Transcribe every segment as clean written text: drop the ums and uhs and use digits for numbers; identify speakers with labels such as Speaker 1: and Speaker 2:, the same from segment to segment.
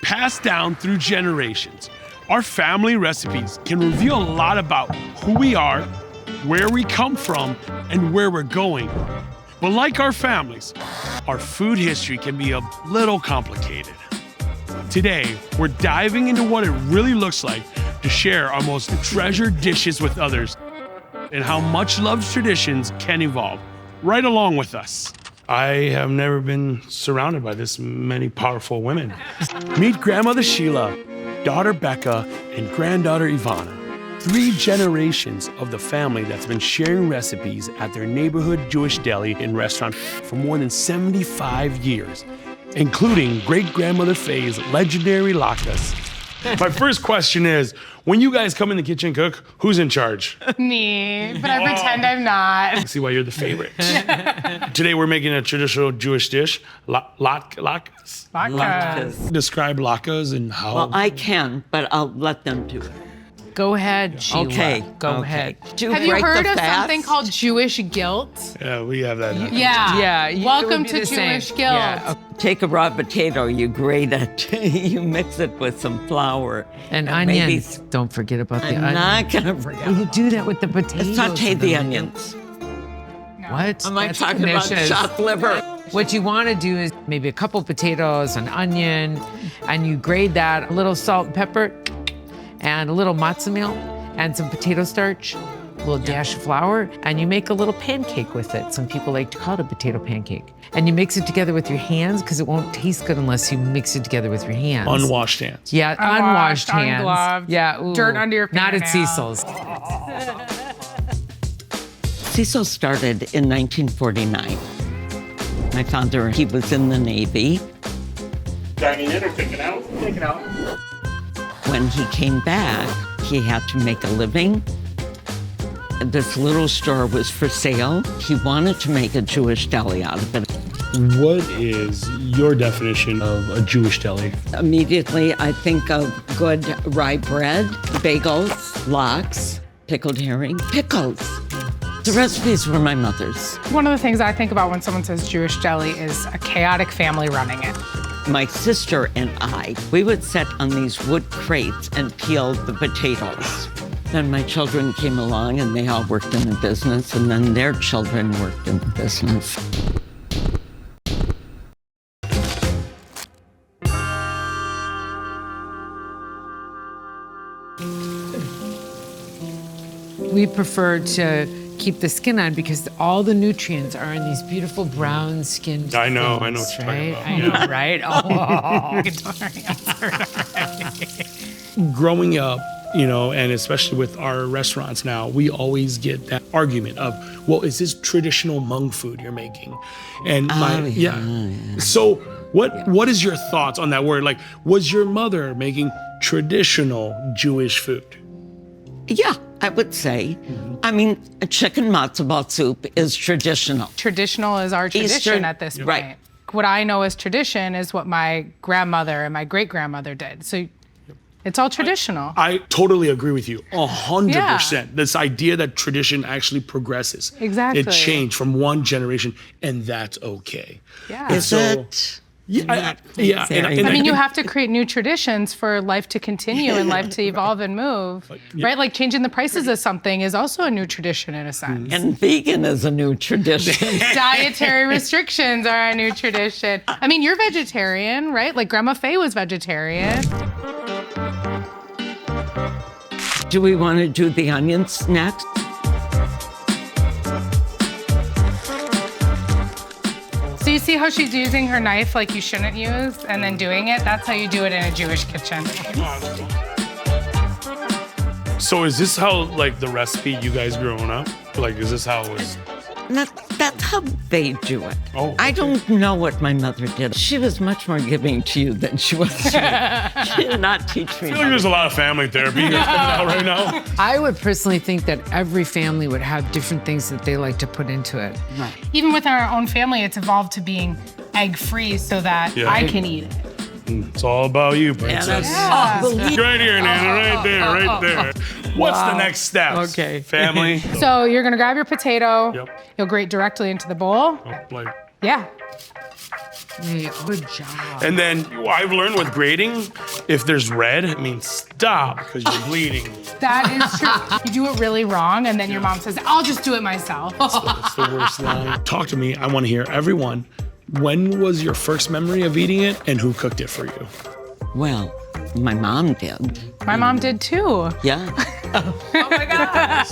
Speaker 1: passed down through generations. Our family recipes can reveal a lot about who we are, where we come from, and where we're going. But like our families, our food history can be a little complicated. Today, we're diving into what it really looks like to share our most treasured dishes with others and how much loved traditions can evolve right along with us. I have never been surrounded by this many powerful women. Meet grandmother Sheila, daughter Becca, and granddaughter Evana. 3 generations of the family that's been sharing recipes at their neighborhood Jewish deli and restaurant for more than 75 years, including great-grandmother Faye's legendary Latkes. My first question is, when you guys come in the kitchen and cook, who's in charge?
Speaker 2: Me, but I pretend I'm not.
Speaker 1: I see why you're the favorite. Today we're making a traditional Jewish dish, latkes.
Speaker 2: Latkes.
Speaker 1: Describe latkes and how.
Speaker 3: Well, I can, but I'll let them do it.
Speaker 2: Go ahead, Sheila.
Speaker 3: Okay.
Speaker 2: Go ahead.
Speaker 3: Do
Speaker 2: Have you
Speaker 3: break
Speaker 2: heard
Speaker 3: the
Speaker 2: of
Speaker 3: fast?
Speaker 2: something called Jewish guilt?
Speaker 1: Yeah, we have that.
Speaker 2: Yeah.
Speaker 4: it
Speaker 2: Welcome
Speaker 4: would be
Speaker 2: to
Speaker 4: the same.
Speaker 2: Jewish guilt.
Speaker 4: Yeah.
Speaker 3: Take a raw potato, you grate it, you mix it with some flour.
Speaker 4: And
Speaker 3: maybe
Speaker 4: onions. Don't forget about the
Speaker 3: I'm
Speaker 4: onions.
Speaker 3: not gonna forget.
Speaker 4: Well, you do that with the potatoes.
Speaker 3: Saute the onions.
Speaker 4: What?
Speaker 3: Am I
Speaker 4: That's
Speaker 3: talking about
Speaker 4: pernicious.
Speaker 3: chopped liver?
Speaker 4: What you want to do is maybe a couple potatoes, an onion, and you grate that, a little salt and pepper, and a little matzo meal, and some potato starch, a little dash of flour, and you make a little pancake with it. Some people like to call it a potato pancake. And you mix it together with your hands because it won't taste good unless you mix it together with your hands.
Speaker 1: Unwashed hands.
Speaker 4: Yeah, unwashed hands.
Speaker 2: ungloved,
Speaker 4: Yeah, ooh.
Speaker 2: dirt under your
Speaker 4: Not at
Speaker 2: fingernails.
Speaker 4: Cecil's.
Speaker 3: Cecil started in 1949. My father, he was in the Navy.
Speaker 1: Dining in or taking out? Taking out.
Speaker 3: When he came back, he had to make a living. This little store was for sale. He wanted to make a Jewish deli out of it.
Speaker 1: What is your definition of a Jewish deli?
Speaker 3: Immediately, I think of good rye bread, bagels, lox, pickled herring, pickles. The recipes were my mother's.
Speaker 2: One of the things I think about when someone says Jewish deli is a chaotic family running it.
Speaker 3: My sister and I, we would sit on these wood crates and peel the potatoes. Then my children came along and they all worked in the business, and then their children worked in the business.
Speaker 4: We prefer to keep the skin on because all the nutrients are in these beautiful brown skinned
Speaker 1: I know
Speaker 4: things,
Speaker 1: what you're
Speaker 4: right?
Speaker 1: talking about.
Speaker 4: I know, right? Oh.
Speaker 1: Growing up, and especially with our restaurants now, we always get that argument of, well, is this traditional Hmong food you're making? And So what is your thoughts on that word? Like, was your mother making traditional Jewish food?
Speaker 3: Yeah, I would say. I mean, a chicken matzo ball soup is traditional.
Speaker 2: Traditional is our tradition
Speaker 3: Eastern-
Speaker 2: at this point.
Speaker 3: right.
Speaker 2: What I know as tradition is what my grandmother and my great-grandmother did. So it's all traditional.
Speaker 1: I totally agree with you, 100%.
Speaker 2: Yeah.
Speaker 1: This idea that tradition actually progresses.
Speaker 2: Exactly.
Speaker 1: It changed from one generation, and that's okay.
Speaker 2: Yeah.
Speaker 1: And
Speaker 3: Is
Speaker 1: so,
Speaker 3: it?
Speaker 1: yeah, and
Speaker 2: I mean, you
Speaker 1: think-
Speaker 2: have to create new traditions for life to continue and life to evolve and move, right? Like changing the prices of something is also a new tradition in a sense.
Speaker 3: And vegan is a new tradition.
Speaker 2: Dietary restrictions are a new tradition. I mean, you're vegetarian, right? Like Grandma Faye was vegetarian.
Speaker 3: Do we want to do the onions next?
Speaker 2: So you see how she's using her knife like you shouldn't use and then doing it? That's how you do it in a Jewish kitchen.
Speaker 1: So is this how, like, the recipe you guys growing up? Like, is this how it was?
Speaker 3: That's how they do it.
Speaker 1: Oh, okay.
Speaker 3: I don't know what my mother did. She was much more giving to you than she was to me. She did not teach me.
Speaker 1: I feel like there's a lot of family therapy that's coming out right now.
Speaker 4: I would personally think that every family would have different things that they like to put into it.
Speaker 2: Even with our own family, it's evolved to being egg-free so that
Speaker 1: Yeah.
Speaker 2: I can eat it.
Speaker 1: It's all about you, princess.
Speaker 2: Yeah.
Speaker 1: Right here, Nana, right there. What's the next steps?
Speaker 4: Okay.
Speaker 1: Family.
Speaker 2: So you're gonna grab your potato.
Speaker 1: Yep.
Speaker 2: You'll grate directly into the bowl.
Speaker 1: Like,
Speaker 2: Yeah.
Speaker 4: Yeah, good job.
Speaker 1: And then I've learned with grating, if there's red, it means stop because you're bleeding.
Speaker 2: That is true. You do it really wrong, and then your mom says, I'll just do it myself.
Speaker 1: That's the worst line. Talk to me. I want to hear everyone. When was your first memory of eating it, and who cooked it for you?
Speaker 3: Well, my mom did.
Speaker 2: My mom did too.
Speaker 3: Yeah.
Speaker 4: Oh my gosh.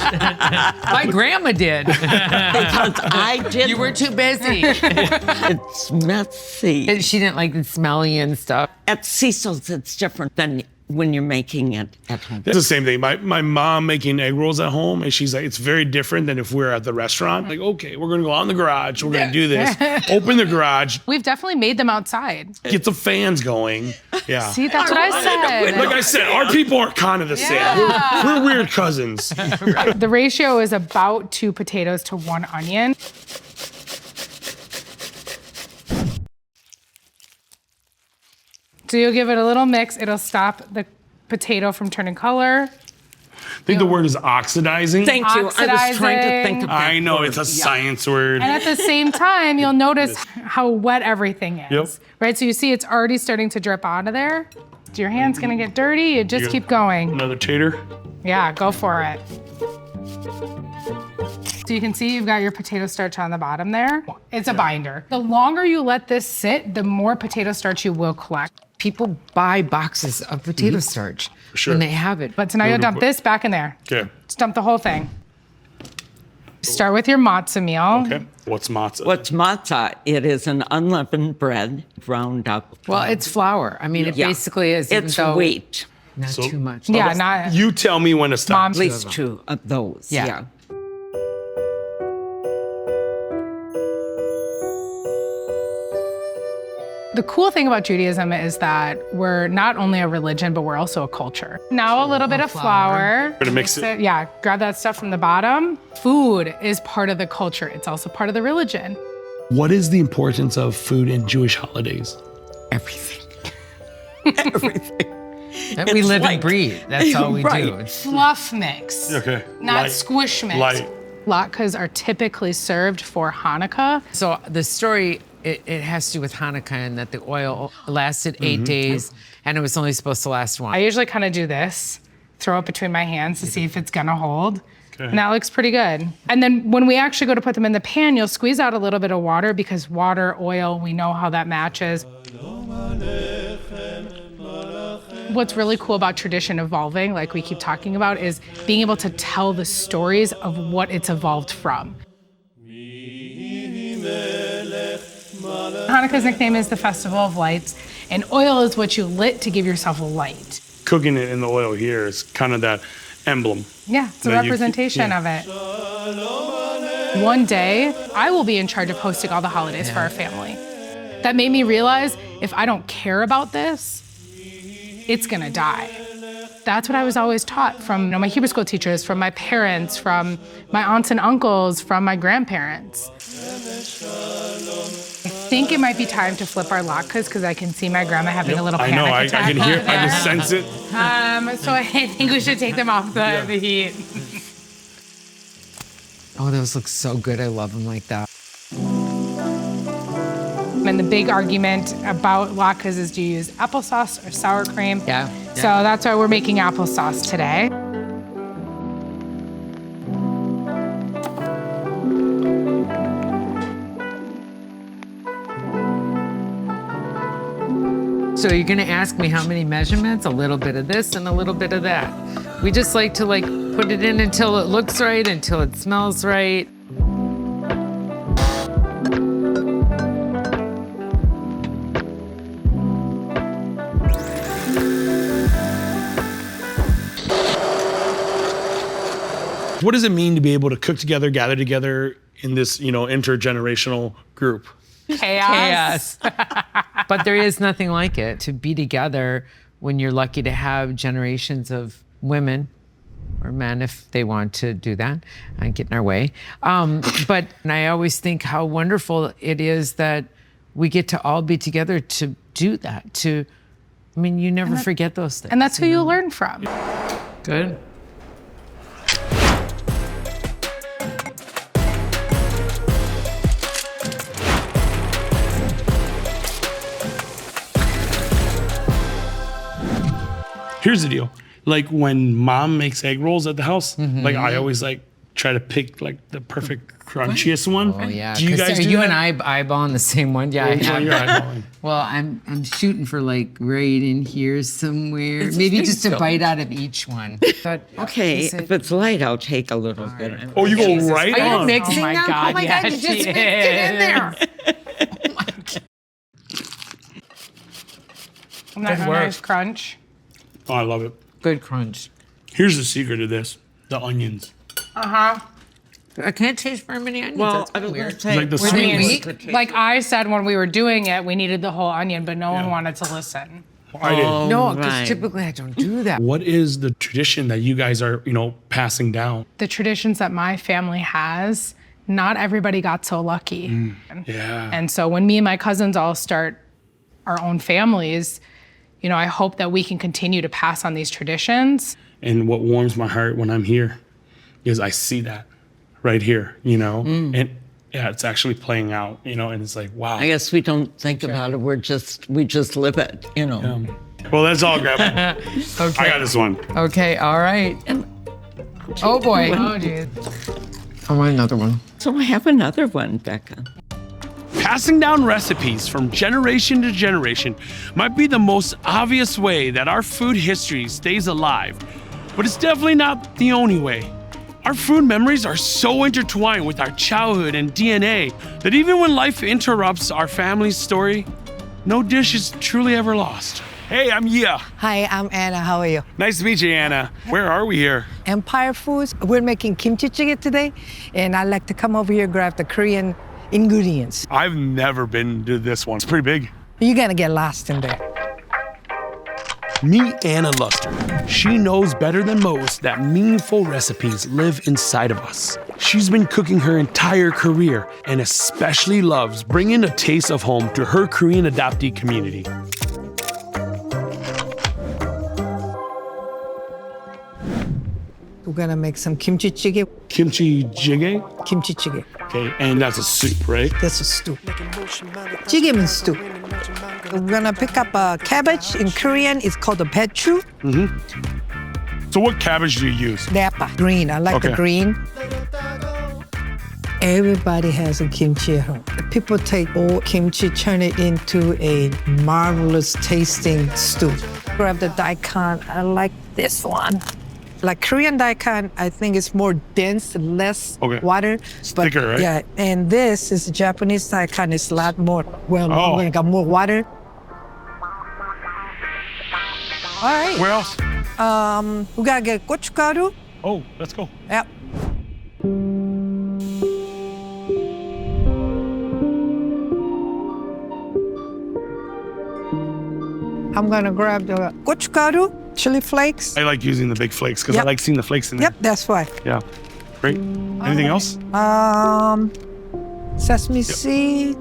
Speaker 4: My grandma did.
Speaker 3: Because I did.
Speaker 4: You were too busy.
Speaker 3: It's messy.
Speaker 4: She didn't like the smelly and stuff.
Speaker 3: At Cecil's, it's different than when you're making it at home.
Speaker 1: It's the same thing. My mom making egg rolls at home, and she's like, it's very different than if we're at the restaurant. Like, okay, we're gonna go out in the garage. We're gonna do this. Open the garage.
Speaker 2: We've definitely made them outside.
Speaker 1: Get the fans going. Yeah.
Speaker 2: See, that's what I said.
Speaker 1: Like I said, our people are kind of the same. We're weird cousins.
Speaker 2: The ratio is about 2 potatoes to 1 onion. So you'll give it a little mix. It'll stop the potato from turning color.
Speaker 1: I think the word is oxidizing.
Speaker 3: Thank you. I was trying to
Speaker 2: Oxidizing.
Speaker 3: think of that
Speaker 1: I know,
Speaker 3: word.
Speaker 1: it's a science word.
Speaker 2: And at the same time, you'll notice how wet everything is.
Speaker 1: Yep.
Speaker 2: Right, so you see it's already starting to drip out of there. Your hand's gonna get dirty, you just keep going.
Speaker 1: Another tater.
Speaker 2: Yeah, go for it. So you can see you've got your potato starch on the bottom there. It's a binder. The longer you let this sit, the more potato starch you will collect.
Speaker 4: People buy boxes of potato starch
Speaker 1: Sure.
Speaker 4: when they have it.
Speaker 2: But so now you'll dump this back in there.
Speaker 1: Okay.
Speaker 2: Just dump the whole thing. Start with your matzo meal.
Speaker 1: Okay. What's matzah?
Speaker 3: What's matzah? It is an unleavened bread ground up.
Speaker 4: Well, it's flour. I mean, it
Speaker 3: Yeah.
Speaker 4: basically is. even
Speaker 3: It's
Speaker 4: though
Speaker 3: wheat.
Speaker 4: Not
Speaker 1: So-
Speaker 4: too much.
Speaker 2: Yeah, not
Speaker 1: You tell me when to stop.
Speaker 2: Mom.
Speaker 3: At least 2 of those.
Speaker 4: Yeah.
Speaker 3: Yeah.
Speaker 2: The cool thing about Judaism is that we're not only a religion, but we're also a culture. Now a little bit of flour.
Speaker 1: Gonna mix it.
Speaker 2: Yeah, grab that stuff from the bottom. Food is part of the culture. It's also part of the religion.
Speaker 1: What is the importance of food in Jewish holidays?
Speaker 3: Everything. Everything.
Speaker 4: And we
Speaker 3: It's
Speaker 4: live
Speaker 3: like-
Speaker 4: and breathe. That's all we
Speaker 3: Right.
Speaker 4: do. It's
Speaker 2: Fluff mix,
Speaker 1: Okay.
Speaker 2: not squish mix.
Speaker 1: Light.
Speaker 2: Latkes are typically served for Hanukkah.
Speaker 4: So the story, it has to do with Hanukkah and that the oil lasted 8 days and it was only supposed to last one.
Speaker 2: I usually kind of do this, throw it between my hands to see if it's gonna hold. And that looks pretty good. And then when we actually go to put them in the pan, you'll squeeze out a little bit of water because water, oil, we know how that matches. What's really cool about tradition evolving, like we keep talking about, is being able to tell the stories of what it's evolved from. Hanukkah's nickname is the Festival of Lights, and oil is what you lit to give yourself a light.
Speaker 1: Cooking it in the oil here is kind of that emblem.
Speaker 2: Yeah, it's a
Speaker 1: That you-
Speaker 2: representation
Speaker 1: yeah.
Speaker 2: of it. One day, I will be in charge of hosting all the holidays for our family. That made me realize if I don't care about this, it's gonna die. That's what I was always taught from my Hebrew school teachers, from my parents, from my aunts and uncles, from my grandparents. I think it might be time to flip our latkes because I can see my grandma having a little
Speaker 1: I
Speaker 2: panic
Speaker 1: know, I
Speaker 2: attack
Speaker 1: can hear,
Speaker 2: over
Speaker 1: I can
Speaker 2: there.
Speaker 1: sense it.
Speaker 2: So I think we should take them off the heat.
Speaker 4: Oh, those look so good. I love them like that.
Speaker 2: And the big argument about latkes is, do you use applesauce or sour cream?
Speaker 4: Yeah.
Speaker 2: So that's why we're making applesauce today.
Speaker 4: So you're gonna ask me how many measurements? A little bit of this and a little bit of that. We just like to put it in until it looks right, until it smells right.
Speaker 1: What does it mean to be able to cook together, gather together in this, intergenerational group?
Speaker 2: Chaos.
Speaker 4: But there is nothing like it to be together when you're lucky to have generations of women or men, if they want to do that and get in our way. But I always think how wonderful it is that we get to all be together to do that. You never forget those things.
Speaker 2: And that's who you learn from.
Speaker 4: Good.
Speaker 1: Here's the deal. Like when mom makes egg rolls at the house, like I always like try to pick like the perfect crunchiest one.
Speaker 4: Oh yeah.
Speaker 1: Do you guys do
Speaker 4: you
Speaker 1: that?
Speaker 4: and I eyeballing the same one? Yeah, I
Speaker 1: Which one
Speaker 4: have
Speaker 1: you're
Speaker 4: that.
Speaker 1: eyeballing?
Speaker 4: Well, I'm shooting for like right in here somewhere. Maybe just a bite out of each one. But,
Speaker 3: Okay, if it's light, I'll take a little bit.
Speaker 1: Oh, you go right
Speaker 4: Are you
Speaker 1: on.
Speaker 4: mixing
Speaker 2: Oh my
Speaker 4: them?
Speaker 2: God,
Speaker 4: Oh my
Speaker 2: yeah,
Speaker 4: God, you just
Speaker 2: she
Speaker 4: mixed it in there.
Speaker 2: And that
Speaker 4: Good work.
Speaker 2: nice crunch.
Speaker 1: Oh, I love it.
Speaker 4: Good crunch.
Speaker 1: Here's the secret to this: the onions.
Speaker 4: I can't taste very many onions.
Speaker 3: Well,
Speaker 4: That's
Speaker 3: I was
Speaker 4: weird.
Speaker 3: going to say,
Speaker 1: Like the
Speaker 3: were
Speaker 1: sweet
Speaker 3: they
Speaker 1: ones.
Speaker 3: weak?
Speaker 2: Like I said when we were doing it, we needed the whole onion, but no one wanted to listen.
Speaker 1: I did.
Speaker 4: No, because
Speaker 3: right.
Speaker 4: typically I don't do that.
Speaker 1: What is the tradition that you guys are, passing down?
Speaker 2: The traditions that my family has, not everybody got so lucky.
Speaker 1: Yeah.
Speaker 2: And so when me and my cousins all start our own families, I hope that we can continue to pass on these traditions.
Speaker 1: And what warms my heart when I'm here is I see that right here, and yeah, it's actually playing out, and it's like, wow.
Speaker 3: I guess we don't think about it. We just live it,
Speaker 1: Well, that's all, Grandma.
Speaker 4: Okay.
Speaker 1: I got this one.
Speaker 4: Okay, all right. Oh boy.
Speaker 2: Oh, geez.
Speaker 4: I want another one.
Speaker 3: So I have another one, Becca.
Speaker 1: Passing down recipes from generation to generation might be the most obvious way that our food history stays alive, but it's definitely not the only way. Our food memories are so intertwined with our childhood and DNA that even when life interrupts our family's story, no dish is truly ever lost. Hey, I'm Yia.
Speaker 5: Hi, I'm Anna. How are you?
Speaker 1: Nice to meet you, Anna. Where are we here?
Speaker 5: Empire Foods. We're making kimchi jjigae today, and I'd like to come over here and grab the Korean ingredients.
Speaker 1: I've never been to this one. It's pretty big.
Speaker 5: You're gonna get lost in there.
Speaker 1: Meet Anna Luster. She knows better than most that meaningful recipes live inside of us. She's been cooking her entire career and especially loves bringing a taste of home to her Korean adoptee community.
Speaker 5: We're gonna make some kimchi jjigae.
Speaker 1: Kimchi jjigae?
Speaker 5: Kimchi jjigae.
Speaker 1: Okay, and that's a soup, right?
Speaker 5: That's a stew. Jjigae means stew. We're gonna pick up a cabbage. In Korean, it's called a pechu.
Speaker 1: So what cabbage do you use?
Speaker 5: Dappa. Green. I like the
Speaker 1: Okay.
Speaker 5: green. Everybody has a kimchi at home. People take old kimchi, turn it into a marvelous tasting stew. Grab the daikon. I like this one. Like Korean daikon, I think it's more dense, less
Speaker 1: Okay.
Speaker 5: water. But
Speaker 1: thicker, right?
Speaker 5: Yeah, and this is Japanese daikon. It's a lot more, longer, got more water. All right.
Speaker 1: Where else?
Speaker 5: We gotta get gochugaru.
Speaker 1: Oh, let's go.
Speaker 5: Yep. I'm gonna grab the gochugaru, chili flakes.
Speaker 1: I like using the big flakes because I
Speaker 5: Yep.
Speaker 1: like seeing the flakes in there.
Speaker 5: Yep, that's why.
Speaker 1: Yeah. Great. Anything else?
Speaker 5: Sesame seed,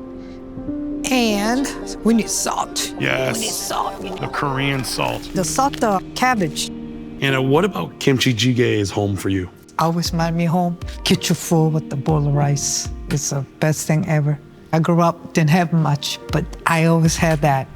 Speaker 5: and we need salt.
Speaker 1: Yes.
Speaker 5: We need salt.
Speaker 1: The Korean salt.
Speaker 5: The salt, the cabbage,
Speaker 1: Anna, what about kimchi jjigae is home for you?
Speaker 5: always remind me home. Get you full with the bowl of rice. It's the best thing ever. I grew up, didn't have much, but I always had that.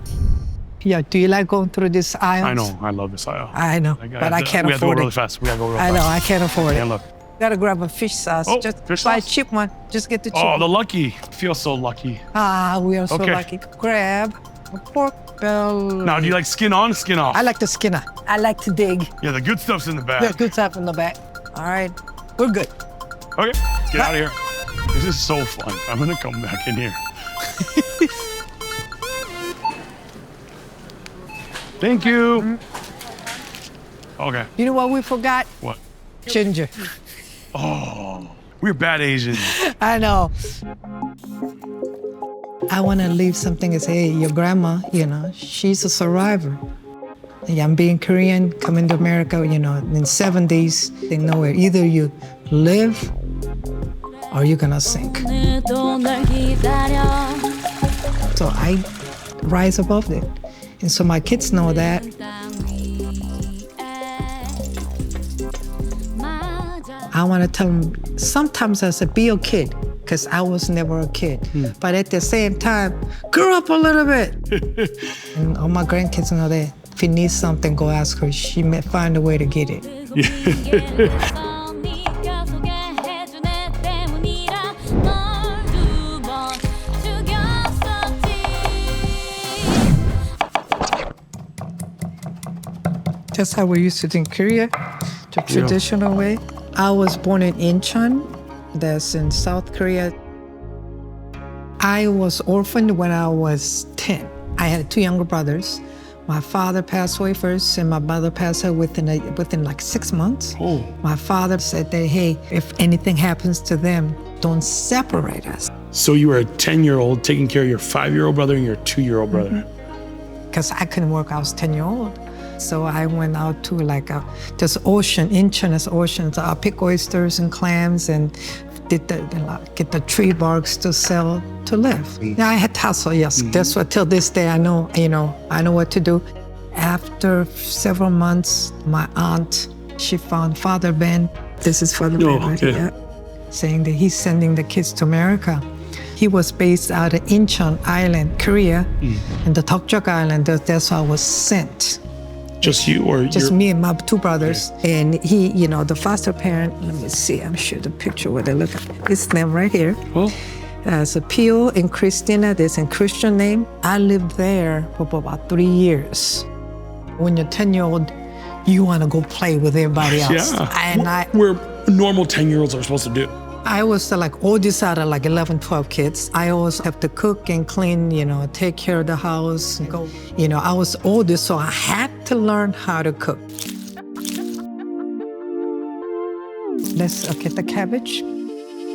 Speaker 5: Yeah, do you like going through this aisle?
Speaker 1: I know. I love this aisle.
Speaker 5: I know, but I can't
Speaker 1: we have to go
Speaker 5: afford
Speaker 1: really
Speaker 5: it.
Speaker 1: fast. We have to go real
Speaker 5: I
Speaker 1: fast.
Speaker 5: know, I can't afford it.
Speaker 1: And look.
Speaker 5: Gotta grab a fish sauce.
Speaker 1: Oh,
Speaker 5: Just
Speaker 1: fish
Speaker 5: buy a
Speaker 1: sauce?
Speaker 5: cheap one. Just get the cheap
Speaker 1: Oh,
Speaker 5: one.
Speaker 1: the lucky. I feel so lucky.
Speaker 5: Ah, we are so
Speaker 1: Okay.
Speaker 5: lucky. Grab a pork belly.
Speaker 1: Now, do you like skin on or skin off?
Speaker 5: I like the skinner. I like to dig.
Speaker 1: Yeah, the good stuff's in the back.
Speaker 5: There's good stuff in the back. All right, we're good.
Speaker 1: Okay, get out of here. This is so fun. I'm gonna come back in here. Thank you. Okay,
Speaker 5: You know what we forgot?
Speaker 1: what?
Speaker 5: Ginger.
Speaker 1: We're bad Asians.
Speaker 5: I know. I want to leave something and say, hey, your grandma, she's a survivor. Yeah, I'm being Korean, coming to America, in the 70s, they know it. Either you live or you're gonna sink. So I rise above it. And so my kids know that. I want to tell them, sometimes I said, be a kid, because I was never a kid. But at the same time, grow up a little bit. And all my grandkids know that If you need something, go ask her. She may find a way to get it. That's how we used it in Korea, the traditional way. I was born in Incheon, that's in South Korea. I was orphaned when I was 10. I had 2 younger brothers. My father passed away first, and my mother passed away within like 6 months.
Speaker 1: Oh.
Speaker 5: My father said that, hey, if anything happens to them, don't separate us.
Speaker 1: So you were a 10-year-old taking care of your 5-year-old brother and your 2-year-old brother.
Speaker 5: Because I couldn't work, I was 10-year-old. So I went out to like this ocean, Incheon is ocean. So I pick oysters and clams and get the tree barks to sell to live. Yeah, I had to hustle, yes. That's what till this day I know, I know what to do. After several months, my aunt, she found Father Ben. This is Father Ben right here, saying that he's sending the kids to America. He was based out of Incheon Island, Korea, and the Tokjok Island. That's why I was sent.
Speaker 1: Just you or
Speaker 5: just me and my 2 brothers. Okay. And he, the foster parent, let me see, I'm sure the picture where they look at. It's them right here.
Speaker 1: Well,
Speaker 5: so Pio and Christina, that's a Christian name. I lived there for about 3 years. When you're 10-year-old, you want to go play with everybody else.
Speaker 1: Yeah. Where normal 10-year-olds are supposed to do.
Speaker 5: I was like oldest out of like 11, 12 kids. I always have to cook and clean, take care of the house. Go. I was oldest, so I had to learn how to cook. Let's get the cabbage.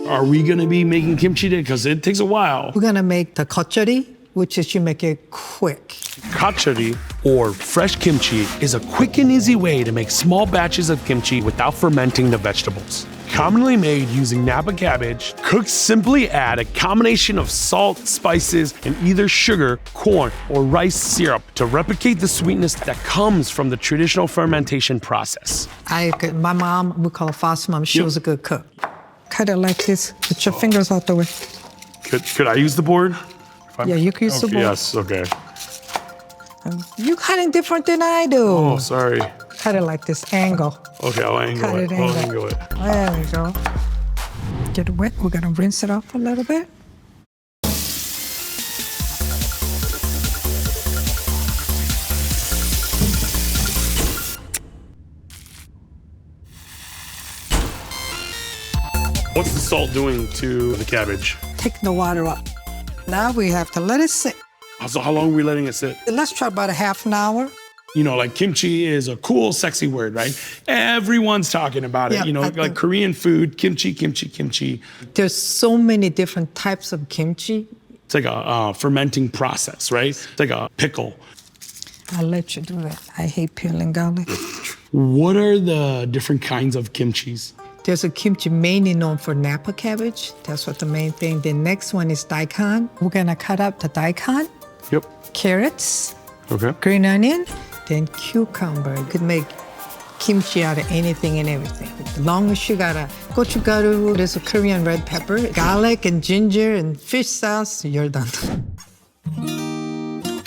Speaker 1: Are we gonna be making kimchi today? Because it takes a while.
Speaker 5: We're gonna make the gochujang, which is you make it quick.
Speaker 1: Gochujang, or fresh kimchi, is a quick and easy way to make small batches of kimchi without fermenting the vegetables. Commonly made using Napa cabbage, cooks simply add a combination of salt, spices, and either sugar, corn, or rice syrup to replicate the sweetness that comes from the traditional fermentation process.
Speaker 5: My mom, we call her foster mom, she was a good cook. Cut it like this, put your fingers out the way.
Speaker 1: Could I use the board?
Speaker 5: Yeah, you can use the board.
Speaker 1: Yes, okay.
Speaker 5: You cut it different than I do.
Speaker 1: Oh, sorry.
Speaker 5: Cut it like this, angle.
Speaker 1: Okay, I'll angle it. I'll angle it.
Speaker 5: There we go. Get it wet. We're gonna rinse it off a little bit.
Speaker 1: What's the salt doing to the cabbage?
Speaker 5: Take the water up. Now we have to let it sit.
Speaker 1: So how long are we letting it sit?
Speaker 5: Let's try about a half an hour.
Speaker 1: Like kimchi is a cool, sexy word, right? Everyone's talking about it.
Speaker 5: Yeah,
Speaker 1: like Korean food, kimchi, kimchi, kimchi.
Speaker 5: There's so many different types of kimchi.
Speaker 1: It's like a fermenting process, right? It's like a pickle.
Speaker 5: I'll let you do that. I hate peeling garlic.
Speaker 1: What are the different kinds of kimchis?
Speaker 5: There's a kimchi mainly known for Napa cabbage. That's what the main thing. The next one is daikon. We're gonna cut up the daikon.
Speaker 1: Yep.
Speaker 5: Carrots.
Speaker 1: Okay.
Speaker 5: Green onion. Then cucumber. You could make kimchi out of anything and everything. As long as you got a gochugaru, there's a Korean red pepper, garlic and ginger and fish sauce, you're done.
Speaker 6: 1,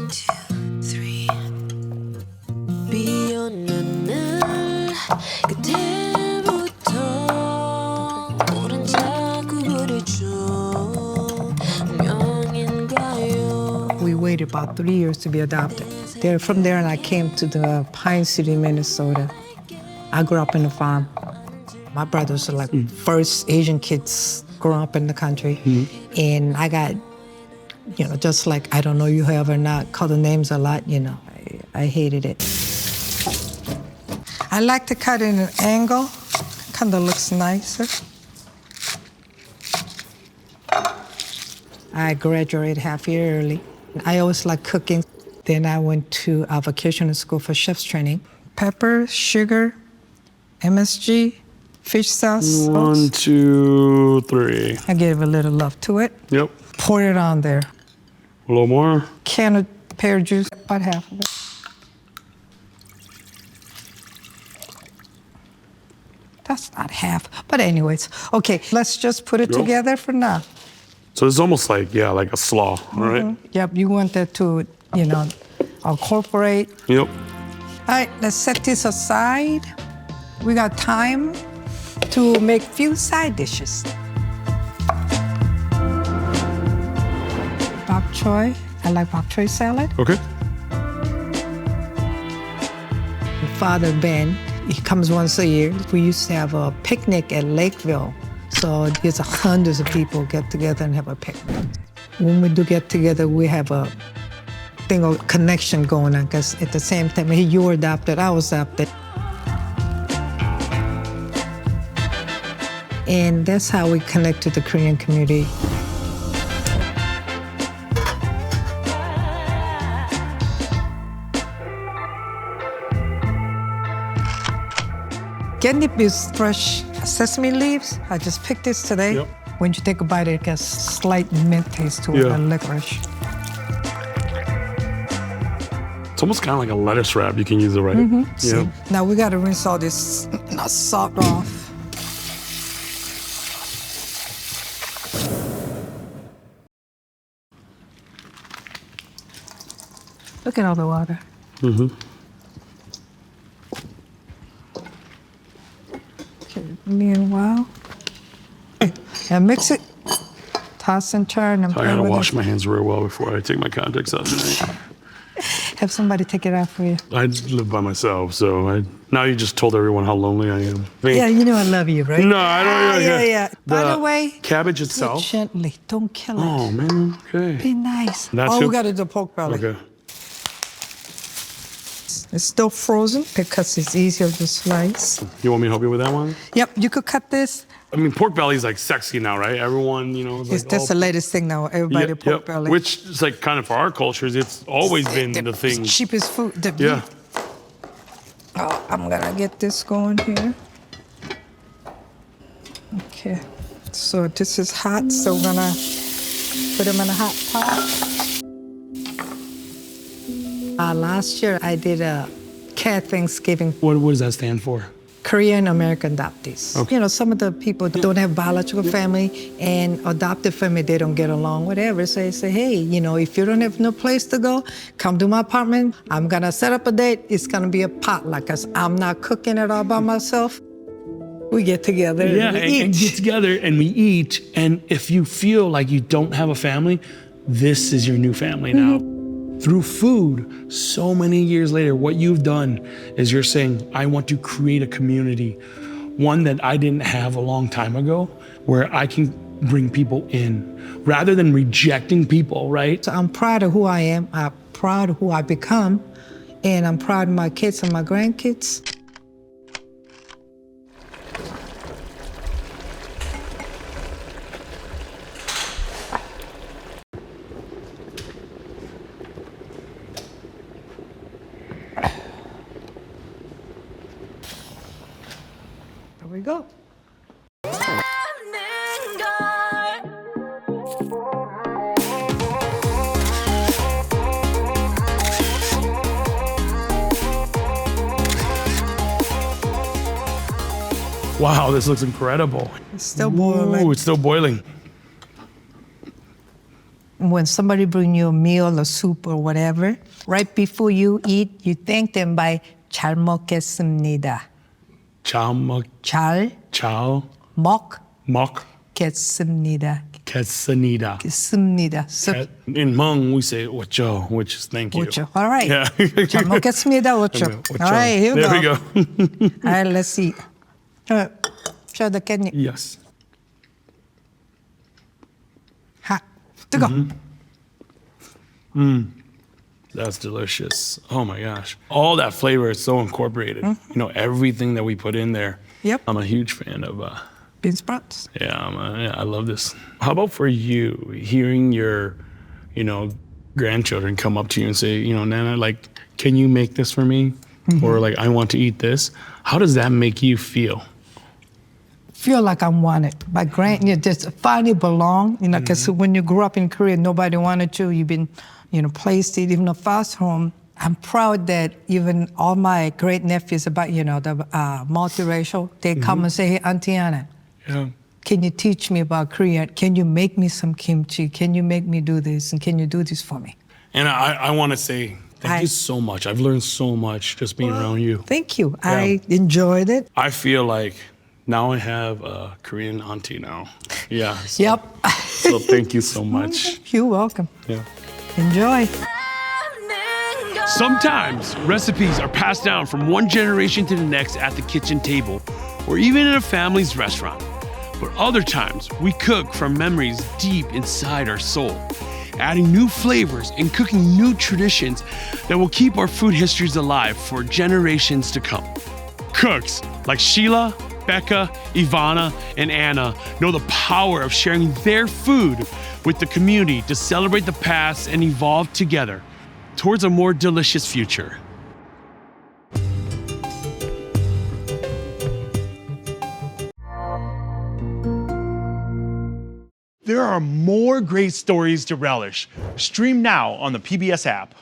Speaker 6: 2, 3. 비오는 날 그때부터 오른 자꾸 부르죠. 명인가요?
Speaker 5: We waited about 3 years to be adopted. From there, and I came to the Pine City, Minnesota. I grew up in a farm. My brothers are like first Asian kids growing up in the country. And I got, just like, I don't know you have or not, called the names a lot, I hated it. I like to cut in an angle. Kind of looks nicer. I graduated half year early. I always liked cooking. Then I went to a vocational school for chef's training. Pepper, sugar, MSG, fish sauce.
Speaker 1: 1, 2, 3.
Speaker 5: I gave a little love to it.
Speaker 1: Yep.
Speaker 5: Pour it on there.
Speaker 1: A little more.
Speaker 5: Can of pear juice, about half of it. That's not half, but anyways. Okay, let's just put it together for now.
Speaker 1: So it's almost like, yeah, like a slaw, right?
Speaker 5: Yep, you want that to, incorporate.
Speaker 1: Yep.
Speaker 5: All right, let's set this aside. We got time to make few side dishes. Bok choy. I like bok choy salad.
Speaker 1: Okay.
Speaker 5: Father Ben, he comes once a year. We used to have a picnic at Lakeville. So there's hundreds of people get together and have a picnic. When we do get together, we have a thing of connection going on, because at the same time, you were adopted, I was adopted. And that's how we connect to the Korean community. Catnip is fresh sesame leaves. I just picked this today.
Speaker 1: Yep.
Speaker 5: When you take a bite, it gets slight mint taste to it,
Speaker 1: Yeah.
Speaker 5: and licorice.
Speaker 1: It's almost kind of like a lettuce wrap. You can use it, right? Yeah.
Speaker 5: Now we gotta rinse all this salt off. Look at all the water. Okay, meanwhile, and mix it. Toss and turn and
Speaker 1: I
Speaker 5: play
Speaker 1: gotta
Speaker 5: with
Speaker 1: wash
Speaker 5: it.
Speaker 1: my hands real well before I take my contacts out tonight.
Speaker 5: Have somebody take it out for you.
Speaker 1: I live by myself, so now you just told everyone how lonely I am. I mean,
Speaker 5: Yeah, you know I love you, right?
Speaker 1: No, I don't.
Speaker 5: Yeah. By the way,
Speaker 1: cabbage
Speaker 5: do it
Speaker 1: itself.
Speaker 5: gently. Don't kill it.
Speaker 1: Oh man, okay.
Speaker 5: Be nice.
Speaker 1: That's
Speaker 5: We
Speaker 1: it?
Speaker 5: got to do pork belly.
Speaker 1: Okay.
Speaker 5: It's still frozen because it's easier to slice.
Speaker 1: You want me to help you with that one?
Speaker 5: Yep, you could cut this.
Speaker 1: I mean, pork belly is like sexy now, right? Everyone, is like,
Speaker 5: That's the latest thing now. Everybody pork belly.
Speaker 1: Which is like kind of for our cultures, it's always been the thing.
Speaker 5: Cheapest food.
Speaker 1: Yeah.
Speaker 5: Oh, I'm gonna get this going here. Okay. So this is hot, so we're gonna put them in a hot pot. Last year I did a cat Thanksgiving.
Speaker 1: What does that stand for?
Speaker 5: Korean American adoptees.
Speaker 1: Okay.
Speaker 5: Some of the people don't have biological family and adopted family, they don't get along, whatever. So they say, hey, if you don't have no place to go, come to my apartment. I'm gonna set up a date. It's gonna be a potluck, because I'm not cooking it all by myself. We get together
Speaker 1: Yeah,
Speaker 5: and we
Speaker 1: and
Speaker 5: eat.
Speaker 1: get together and we eat. And if you feel like you don't have a family, this is your new family now. Through food, so many years later, what you've done is you're saying, I want to create a community, one that I didn't have a long time ago, where I can bring people in rather than rejecting people, right?
Speaker 5: So I'm proud of who I am. I'm proud of who I become. And I'm proud of my kids and my grandkids. There we go.
Speaker 1: Wow, this looks incredible.
Speaker 5: It's still boiling.
Speaker 1: Ooh, it's still boiling.
Speaker 5: When somebody bring you a meal or soup or whatever, right before you eat, you thank them by 잘 먹겠습니다.
Speaker 1: Chow mok,
Speaker 5: 잘
Speaker 1: chow
Speaker 5: 먹겠습니다.
Speaker 1: ketsanida.
Speaker 5: 습니다.
Speaker 1: In Hmong, we say ocho, which is thank you.
Speaker 5: 오cho. All right.
Speaker 1: Yeah.
Speaker 5: 잘 먹겠습니다. 오cho.
Speaker 1: Ocho.
Speaker 5: All right, here we
Speaker 1: there
Speaker 5: go.
Speaker 1: we go.
Speaker 5: All right, let's see. Show the kidney.
Speaker 1: Yes.
Speaker 5: Hot. 뜨거.
Speaker 1: That's delicious. Oh my gosh. All that flavor is so incorporated. Everything that we put in there.
Speaker 5: Yep.
Speaker 1: I'm a huge fan of,
Speaker 5: Bean sprouts.
Speaker 1: I love this. How about for you, hearing your, grandchildren come up to you and say, Nana, like, can you make this for me? Or like, I want to eat this. How does that make you feel?
Speaker 5: Feel like I'm wanted. My you just finally belong, because when you grew up in Korea, nobody wanted you. You've been, placed in even a foster home. I'm proud that even all my great nephews the multiracial, they come and say, hey, Auntie Anna,
Speaker 1: Yeah.
Speaker 5: Can you teach me about Korea? Can you make me some kimchi? Can you make me do this? And can you do this for me?
Speaker 1: And I want to say thank you so much. I've learned so much just being around you.
Speaker 5: Thank you. I enjoyed it.
Speaker 1: I feel like now I have a Korean auntie now. Yeah. So,
Speaker 5: Yep.
Speaker 1: So thank you so much.
Speaker 5: You're welcome.
Speaker 1: Yeah.
Speaker 5: Enjoy.
Speaker 1: Sometimes recipes are passed down from one generation to the next at the kitchen table, or even in a family's restaurant. But other times, we cook from memories deep inside our soul, adding new flavors and cooking new traditions that will keep our food histories alive for generations to come. Cooks like Sheila, Becca, Evana, and Anna know the power of sharing their food with the community to celebrate the past and evolve together towards a more delicious future.
Speaker 7: There are more great stories to relish. Stream now on the PBS app.